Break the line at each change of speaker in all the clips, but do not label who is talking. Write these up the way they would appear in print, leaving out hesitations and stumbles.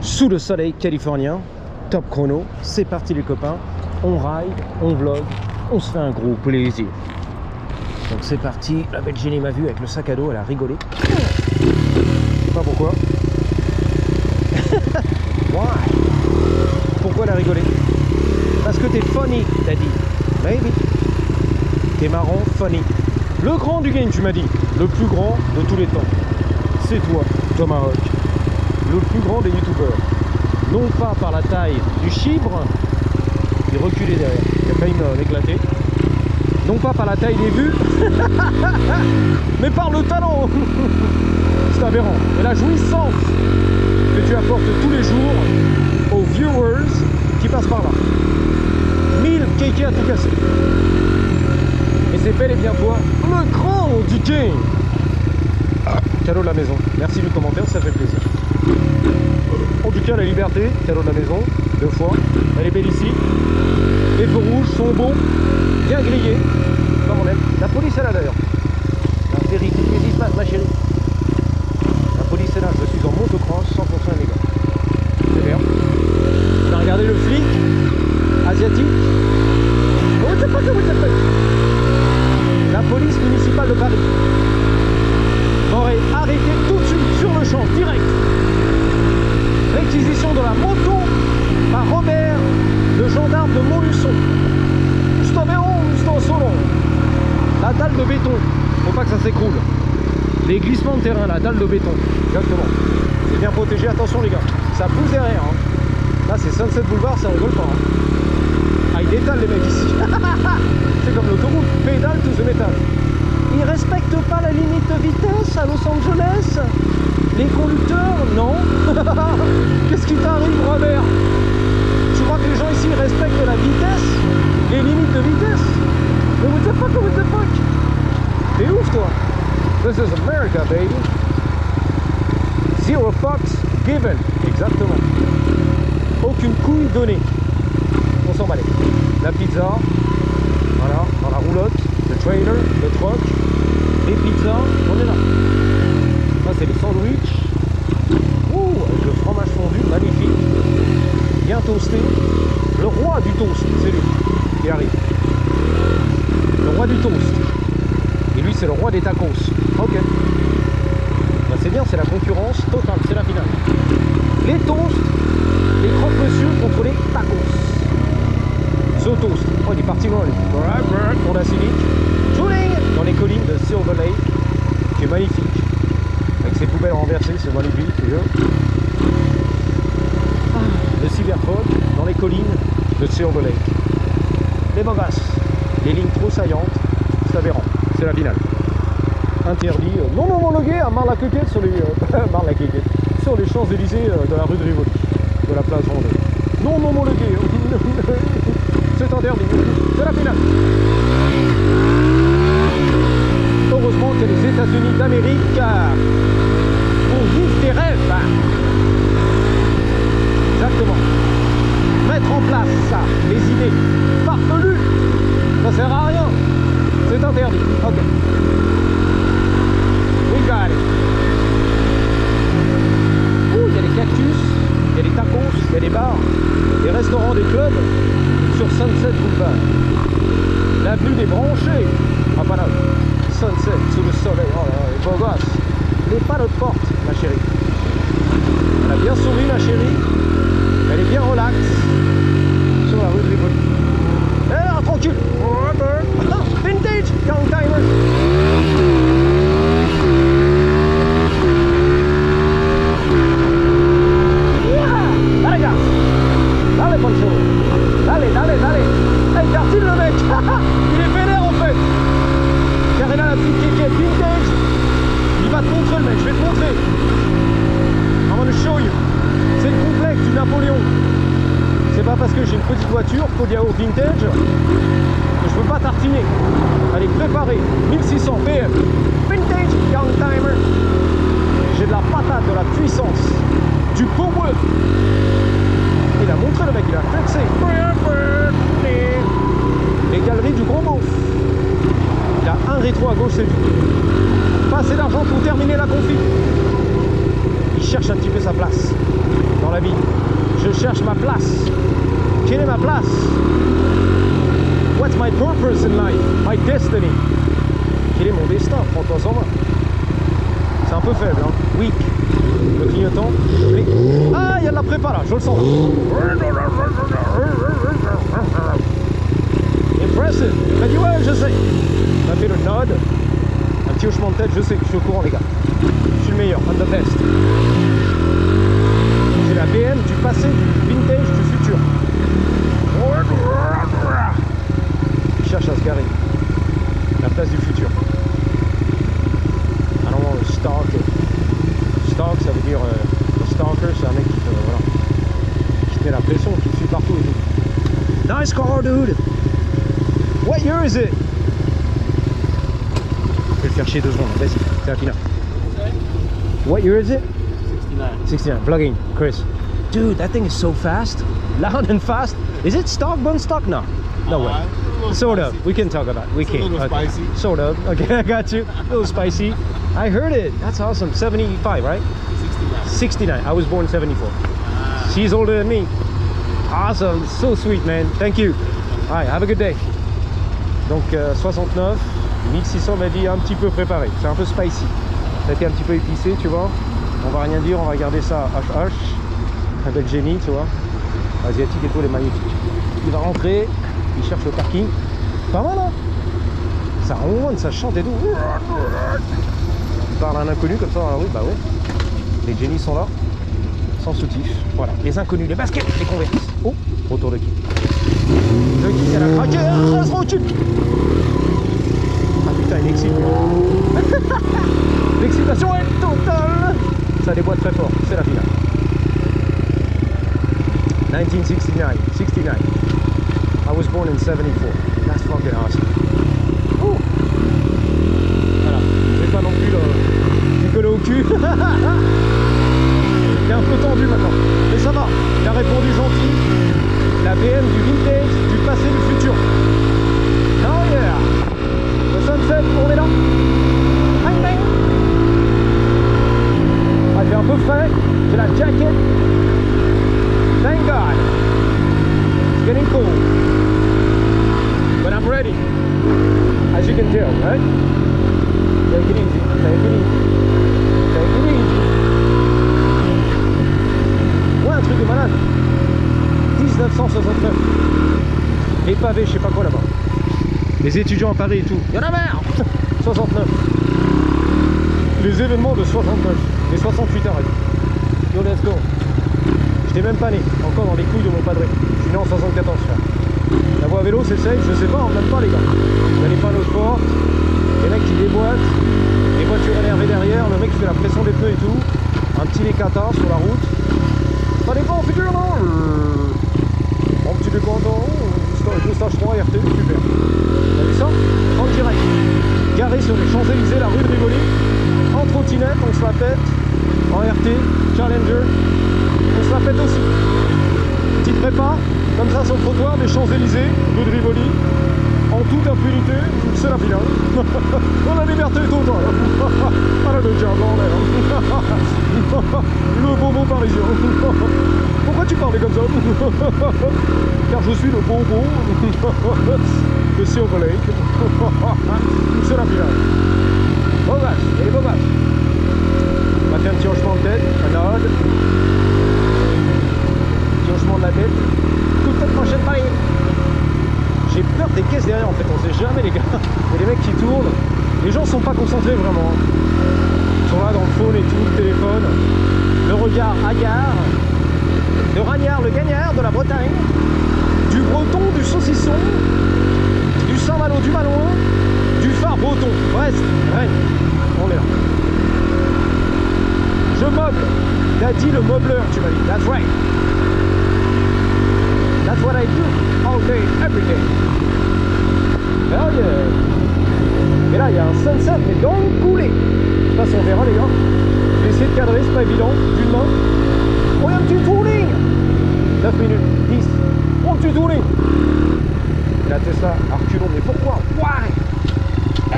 sous le soleil californien, top chrono, c'est parti les copains, on ride, on vlog, on se fait un gros plaisir. Donc c'est parti, la belle Jenny m'a vu avec le sac à dos, elle a rigolé. Je sais pas pourquoi. Why? Pourquoi elle a rigolé? Parce que t'es funny, t'as dit. Baby. T'es marrant, funny. Le grand du game, tu m'as dit. Le plus grand de tous les temps. C'est toi, Tomahawk. Le plus grand des youtubeurs. Non pas par la taille du chibre, il est reculé derrière, il a failli m'éclater. Non pas par la taille des vues, mais par le talent. C'est aberrant. Et la jouissance que tu apportes tous les jours aux viewers qui passent par là. 1000 kékés à tout casser. Et c'est bel et bien toi, le grand du game. Cadeau de la maison. Merci du commentaire, ça fait plaisir. En tout cas, la liberté, cadeau de la maison, 2 fois. Elle est belle ici. Les feux rouges sont bons, bien grillés. Comme on aime. La police est là d'ailleurs. La vérité, qu'est-ce qui se passe, ma chérie? La police est là, je suis en motocross, 100% illégal. C'est bien. On a regardé le flic asiatique. Oh, what the fuck, what the fuck? La police municipale de Paris m'aurait arrêté tout de suite, sur le champ, direct. Réquisition de la moto par Robert, le gendarme de Montluçon. La dalle de béton, faut pas que ça s'écroule. Les glissements de terrain, la dalle de béton, exactement. C'est bien protégé, attention les gars, ça pousse derrière. Hein. Là c'est Sunset Boulevard, ça rigole pas. Hein. Ah, ils détalent les mecs ici. C'est comme l'autoroute, pédale tout ce métal. Ils respectent pas la limite de vitesse à Los Angeles. Les conducteurs, non. Qu'est-ce qui t'arrive, Robert? Tu crois que les gens ici respectent la vitesse, les limites de vitesse? Mais what the fuck, what the fuck? T'es ouf toi? This is America, baby. Zero fucks given. Exactement. Aucune couille donnée. On s'en balait. La pizza, voilà, dans la roulotte, le trailer, le truck, les pizzas, on est là. Ça c'est les sandwichs. Ouh, avec le fromage fondu, magnifique. Bien toasté. Le roi du toast, c'est lui qui arrive. Le roi du toast. Et lui c'est le roi des tacos. Ok. Ben, c'est bien, c'est la concurrence totale, c'est la finale. Les toasts, les croque-monsieur contre les tacos. Ce toast. Oh, il est parti loin lui. On a Silic. Touring dans les collines de Silver Lake, qui est magnifique. Avec ses poubelles renversées, c'est magnifique. Le Cybertruck dans les collines de Silver Lake. Les bogosses. Les lignes trop saillantes, c'est aberrant, c'est la finale. Interdit, non homologué à Marlaquequette sur les sur les Champs-Élysées de la rue de Rivoli, de la place Vendée. Non homologué, c'est interdit, c'est la finale. Heureusement que les États-Unis d'Amérique pour vivre tes rêves. Exactement. Mettre en place les idées farfelues. Ça sert à rien, c'est interdit. Ok. We got it. Ouh, il y a des cactus, il y a des tacos, il y a des bars, des restaurants, des clubs sur Sunset Boulevard. L'avenue des branchés. Ah, pas là. Sunset, sous le soleil. Oh là, les beaux gosses. Les pas de porte, ma chérie. Elle a bien souri, ma chérie. Elle est bien relax sur la rue de Rivoli. Eh, tranquille. Vintage Young Timer. Yeah. Dale gas. Dale Poncho. Dale, dale, dale. Hey, tartine le mec. Il est vénère en fait. Car il a la petite kékette vintage. Il va te montrer le mec, je vais te montrer. I'm gonna show you. C'est le complexe du Napoléon. C'est pas parce que j'ai une petite voiture, Code Yaourt vintage, que je peux pas tartiner. Elle est préparée, 1600 PM, vintage Young Timer. J'ai de la patate, de la puissance, du power. Il a montré le mec, il a flexé. Les galeries du Grand Beauf. Il a un rétro à gauche, c'est tout. Pas assez d'argent pour terminer la config. Il cherche un petit peu sa place dans la vie. Je cherche ma place. Quelle est ma place? What's my purpose in life? My destiny. Quel est mon destin? Prends-toi en main. C'est un peu faible, hein. Weak. Le clignotant. Ah, il y a de la prépa là, je le sens. Impressive. Il m'a dit ouais, je sais. Il m'a fait le nod. Un petit hochement de tête, je sais, je suis au courant les gars. Je suis le meilleur, I'm the best. J'ai la BM du passé, du vintage, du futur. Il cherche à se garer. La place du futur. I don't want to stalk it. Stalk, ça veut dire le stalker, c'est un mec qui te, voilà, qui te met la pression, qui te suit partout et tout. Nice car, dude. What year is it? Je vais le faire chier 2 secondes, vas-y, c'est la finale. What year is it? 69. 69, plugging, Chris. Dude, that thing is so fast. Loud and fast. Is it stock, bone stock? No. No way. Sort of. We can talk about it. We can.
A little
okay.
spicy.
Sort of. Okay, I got you. A little spicy. I heard it. That's awesome. 75, right?
69.
69. I was born 74. She's older than me. Awesome. So sweet, man. Thank you. All right, have a good day. Donc 69, 1600 m'a dit un petit peu préparé. C'est un peu spicy. Ça a été un petit peu épicé, tu vois. On va rien dire, on va garder ça HH. Avec génie, tu vois. Asiatique et tout, les magnifiques. Il va rentrer, il cherche le parking. Pas mal, hein. Ça ronronne, ça chante et tout. Il parle à un inconnu comme ça dans la rue, bah ouais. Les génies sont là, sans soutif. Voilà, les inconnus, les baskets, les converses. Oh, retour de qui? De qui? À la craqueur, ça se recule. Ah putain, il excite. L'excitation est totale. Ça déboîte très fort, c'est la finale. 1969, 69. I was born in 74. That's fucking awesome. Ouh. Voilà, j'ai pas non plus le collé au cul. Il est un peu tendu maintenant, mais ça va. Il a répondu gentil. La BM du vintage, du passé, du futur. Oh yeah. Le sunset, on est là. Bang bang. Ah, il fait un peu frais. J'ai la jacket. Thank God. It's getting cold. But I'm ready. As you can tell, right? Take it easy. Take it easy. Take it easy. Ouais, un truc de malade. 1969. Les pavés, je sais pas quoi là-bas. Les étudiants à Paris et tout. Il y en a marre. 69. Les événements de 69. Les 68 arrêtent. Yo, let's go. J'étais même pas né, encore dans les couilles de mon padré. Je suis né en 74, frère. La voie à vélo, c'est safe, je sais pas, on n'aime pas les gars. Il y a les panneaux de porte, les mecs qui déboîtent, les voitures énervées derrière, le mec qui fait la pression des pneus et tout. Un petit décata sur la route. Ça dépend, figure, non? Un petit décantant, stage 3 RT, super. Vous avez vu ça? En direct. Garé sur les Champs-Élysées, la rue de Rivoli. En trottinette, on se la pète. En RT, Challenger. On se la pète aussi. Petite prépa, comme ça sur le trottoir des Champs-Élysées, rue de Rivoli. En toute impunité, c'est la finale. On a liberté totale. Voilà le diable en l'air. Le bobo parisien. Pourquoi tu parlais comme ça? Car je suis le bobo de Silver Lake. C'est la finale. Beau match, il est beau match. On va faire un petit hochement de tête, un nod. Petit hochement de la tête. Toute cette prochaine paille. J'ai peur des caisses derrière en fait, on sait jamais les gars. Il y a des mecs qui tournent, les gens sont pas concentrés vraiment. Ils sont là dans le phone et tout, le téléphone. Le regard hagard de Ragnard, le gagnard de la Bretagne, du breton, du saucisson, du Saint-Malo, du Malouin, du phare breton, Brest, Rennes. On est là. Je meuble. T'as dit le meubleur, tu m'as dit. That's right. That's what I do all day, every day. Hell yeah. Et là, il y a un sunset, mais dans le coulé. De toute façon, on verra, les gars. Je vais essayer de cadrer, c'est pas évident. D'une main. Oh, il y a un petit touring. 9 minutes, 10. Oh, un petit touring. Et la Tesla, reculons. Mais pourquoi? Why?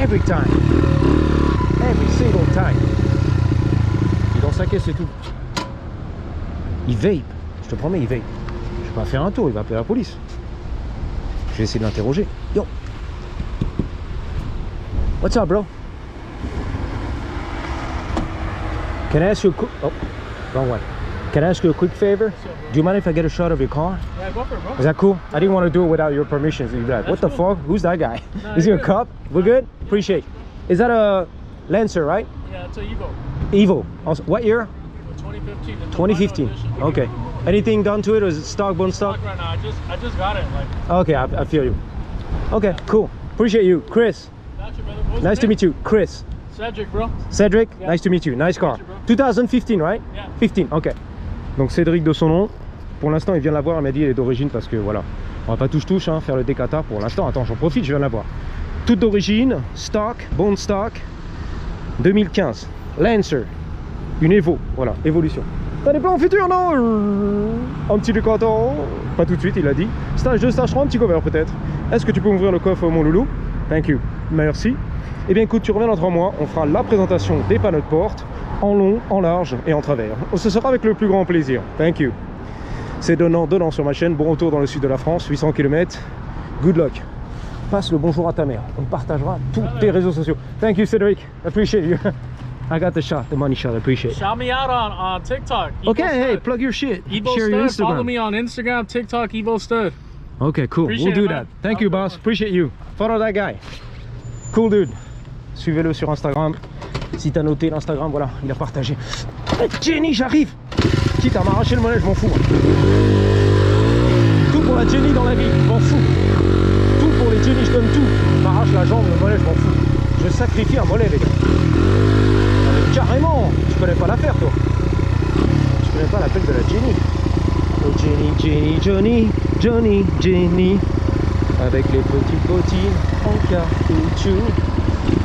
Every time. Every single time. Il est dans sa caisse et tout. Il vape. Je te promets, il vape. Je vais pas faire un tour, il va appeler la police. Je vais essayer de l'interroger. Yo. What's up, bro? Can I ask you a quick... Oh, wrong one. Can I ask you a quick favor? Do you mind if I get a shot of your car?
Yeah, go for it, bro.
Is that cool? I didn't want to do it without your permission. So you'd be like, what the fuck? Who's that guy?
No,
Is he a
you're
cop? We're good? Appreciate it. Is that a Lancer, right?
Yeah, it's a Evo.
Evo. Also, what year?
2015. It's a
2015.
final edition.
Okay. Anything done to it, or is it stock, bone stock?
Stock right now. I just got it. Like.
Okay, I feel you. Okay, cool. Appreciate you. Chris.
Gotcha, brother. What's
Nice
your
to
name?
meet you. Chris.
Cedric, bro.
Cedric,
Yeah.
nice to meet you. Nice car.
Nice to meet you, bro.
2015, right?
Yeah.
15, ok. Donc Cédric de son nom. Pour l'instant, il vient de l'avoir. Il m'a dit elle est d'origine parce que voilà. On va pas touche-touche, hein, faire le décata pour l'instant. Attends, j'en profite, je viens de l'avoir. Toute d'origine, stock, bone stock. 2015. Lancer. Une Evo. Voilà, évolution. T'as des plans futurs, non? Un petit décatant. Pas tout de suite, il a dit. Stage 2, stage 3, un petit cover peut-être. Est-ce que tu peux m'ouvrir le coffre, mon loulou? Thank you. Merci. Eh bien écoute, tu reviens dans 3 mois, on fera la présentation des panneaux de porte, en long, en large et en travers. Ce sera avec le plus grand plaisir. Thank you. C'est donnant sur ma chaîne. Bon retour dans le sud de la France, 800 km. Good luck. Passe le bonjour à ta mère. On partagera tous tes réseaux sociaux. Thank you, Cedric. Appreciate you. I got the shot, the money shot. Appreciate it.
Shout me out on TikTok. Evo
Okay, hey,
Stud.
plug your shit.
Evo
Share your
Stud. Follow
Instagram.
me on Instagram, TikTok, Evo Stud.
Okay, cool.
Appreciate
We'll do
it,
that.
man.
Thank you,
Have a good
boss.
one.
Appreciate you. Follow that guy. Cool dude. Suivez-le sur Instagram. Si t'as noté l'Instagram, voilà, il a partagé. Jenny, j'arrive. Quitte à m'arracher le mollet, je m'en fous. Tout pour la Jenny dans la vie, je m'en fous. Tout pour les Jenny, je donne tout. Je m'arrache la jambe, le mollet, je m'en fous. Je sacrifie un mollet, les gars. Ah, mais carrément, tu connais pas l'affaire, toi. Tu connais pas l'appel de la Jenny. Oh Jenny, Jenny, Johnny, Johnny, Jenny. Avec les petites bottines en caoutchouc.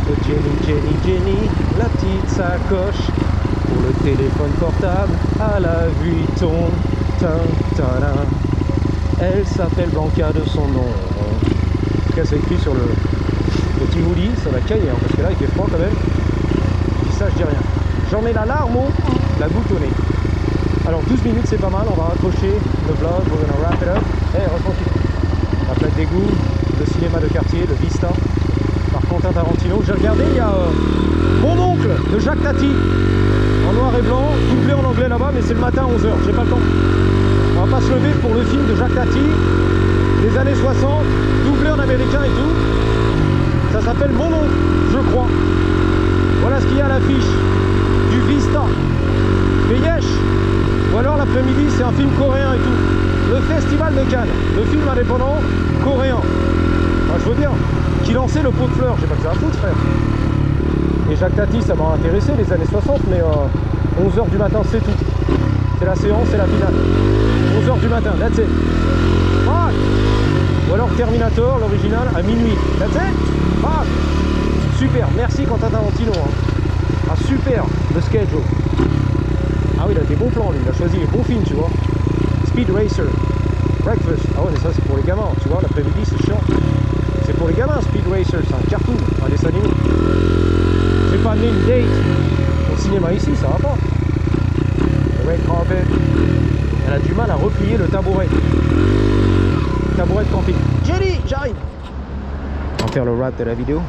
Oh Jenny, Jenny, Jenny, la petite sacoche pour le téléphone portable à la Vuitton. Tin-tin-tin. Elle s'appelle Blanca de son nom. En tout cas, c'est écrit sur le petit hoodie, ça va cailler, hein, parce que là il fait froid quand même. Je dis ça, je dis rien. J'en mets la larme au la goutte au nez. Alors 12 minutes c'est pas mal, on va raccrocher le vlog, we're gonna wrap it up. Hey, tranquille. La plaque d'égout, le cinéma de quartier, le Vista, par Quentin Tarantino. J'ai regardé, il y a mon oncle de Jacques Tati, en noir et blanc, doublé en anglais là-bas, mais c'est le matin à 11h, j'ai pas le temps. On va pas se lever pour le film de Jacques Tati, des années 60, doublé en américain et tout. Ça s'appelle Mon oncle, je crois. Voilà ce qu'il y a à l'affiche du Vista. Mais yesh. Ou alors l'après-midi c'est un film coréen et tout. Le Festival de Cannes, le film indépendant coréen. Enfin, je veux dire, qui lançait le pot de fleurs, j'ai pas que ça à foutre frère. Et Jacques Tati ça m'a intéressé les années 60, mais 11h du matin c'est tout. C'est la séance, c'est la finale. 11h du matin, that's it. Fuck. Ou alors Terminator, l'original, à minuit. That's it. Fuck. Super, merci Quentin Tarantino. Hein. Ah super, le schedule. Ah oui, il a des bons plans lui, il a choisi les bons films, tu vois. Speed Racer, Breakfast. Ah ouais, mais ça c'est pour les gamins, tu vois, l'après-midi c'est chiant. C'est pour les gamins, Speed Racer, c'est un cartoon, un dessin animé. J'ai pas amené une date au cinéma ici, ça va pas. Le red carpet. Elle a du mal à replier le tabouret. Tabouret de camping. Jenny, j'arrive. On va faire le wrap de la vidéo.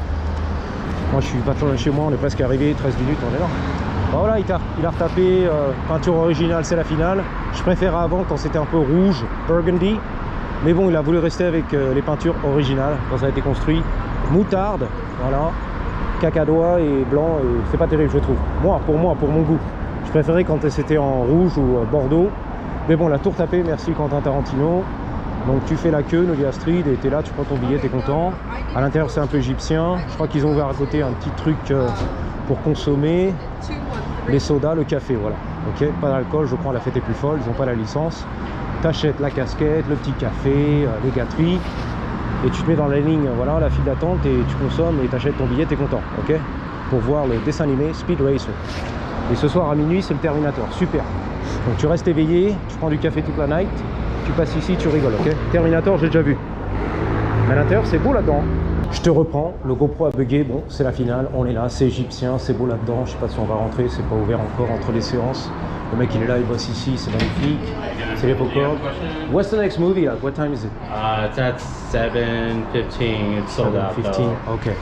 Moi je suis pas trop loin de chez moi, on est presque arrivé, 13 minutes, on est là. Bon, voilà, il a retapé, peinture originale, c'est la finale. Je préférais avant quand c'était un peu rouge, burgundy. Mais bon, il a voulu rester avec les peintures originales quand ça a été construit. Moutarde, voilà, cacadois et blanc, et c'est pas terrible je trouve. Pour mon goût. Je préférais quand c'était en rouge ou bordeaux. Mais bon, la tour tapée, merci Quentin Tarantino. Donc tu fais la queue, Nolia Street, et t'es là, tu prends ton billet, t'es content. À l'intérieur c'est un peu égyptien. Je crois qu'ils ont ouvert à côté un petit truc pour consommer. Les sodas, le café, voilà. Ok, pas d'alcool, je crois la fête est plus folle, ils n'ont pas la licence. T'achètes la casquette, le petit café, les gâteries. Et tu te mets dans la ligne, voilà, la file d'attente, et tu consommes et t'achètes ton billet, t'es content, ok. Pour voir le dessin animé Speed Racer. Et ce soir à minuit, c'est le Terminator, super. Donc tu restes éveillé, tu prends du café toute la night, tu passes ici, tu rigoles, ok. Terminator, j'ai déjà vu. Mais à l'intérieur, c'est beau là-dedans. Je te reprends, le GoPro a bugué, bon c'est la finale, on est là, c'est égyptien, c'est beau là-dedans, je sais pas si on va rentrer, c'est pas ouvert encore entre les séances. Le mec il est là, il bosse ici, c'est magnifique, c'est les popcorn. What's the next movie like? What time is it?
It's at 7:15. It's sold out.
15,
though.
okay.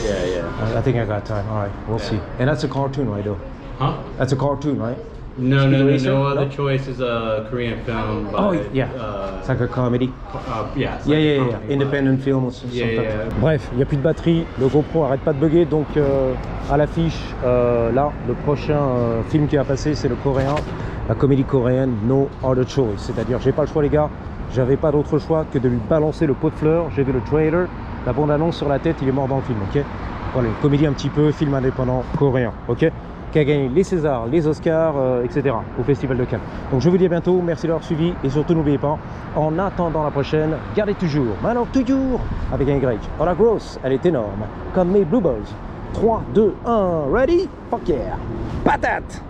Yeah.
I think I got time, alright, we'll see. And that's a cartoon, right though?
Huh?
That's a cartoon, right?
No,
Racer?
no other
No?
choice is a Korean film.
Oh
By,
yeah, it's like a comedy.
Yeah. It's
Yeah,
like a
yeah,
comedy,
independent film or something.
Yeah.
Bref, il n'y a plus de batterie, le GoPro arrête pas de bugger, donc à l'affiche, là, le prochain film qui va passer, c'est le coréen, la comédie coréenne No Other Choice. C'est-à-dire, j'ai pas le choix les gars, j'avais pas d'autre choix que de lui balancer le pot de fleurs, j'ai vu le trailer, la bande-annonce sur la tête, il est mort dans le film, ok? Voilà, une comédie un petit peu, film indépendant coréen, ok? Qui a gagné les Césars, les Oscars, etc. au Festival de Cannes. Donc je vous dis à bientôt, merci d'avoir suivi et surtout n'oubliez pas, en attendant la prochaine, gardez toujours, maintenant toujours, avec un Y. Oh la grosse, elle est énorme, comme mes Blue Balls. 3, 2, 1, ready? Fuck yeah! Patate!